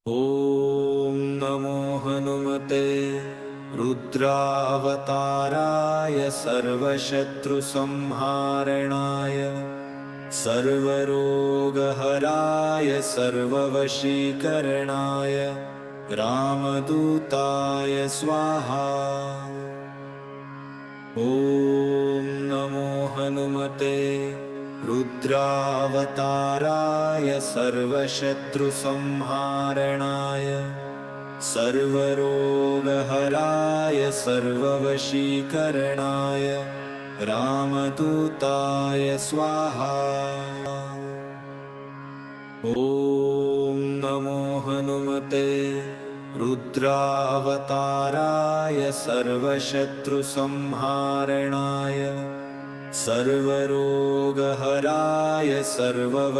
ॐ नमो हनुमते रुद्रावताराय सर्वशत्रुसंहारणाय सर्वरोगहराय सर्ववशीकरणाय रामदूताय स्वाहा। ॐ नमो हनुमते रुद्रावताराय सर्वशत्रुसंहारणाय सर्वरोगहराय सर्ववशीकरणाय रामदूताय स्वाहा। ॐ नमो हनुमते रुद्रावताराय सर्वशत्रुसंहारणाय सर्वरोगहराय सर्ववशीकरणाय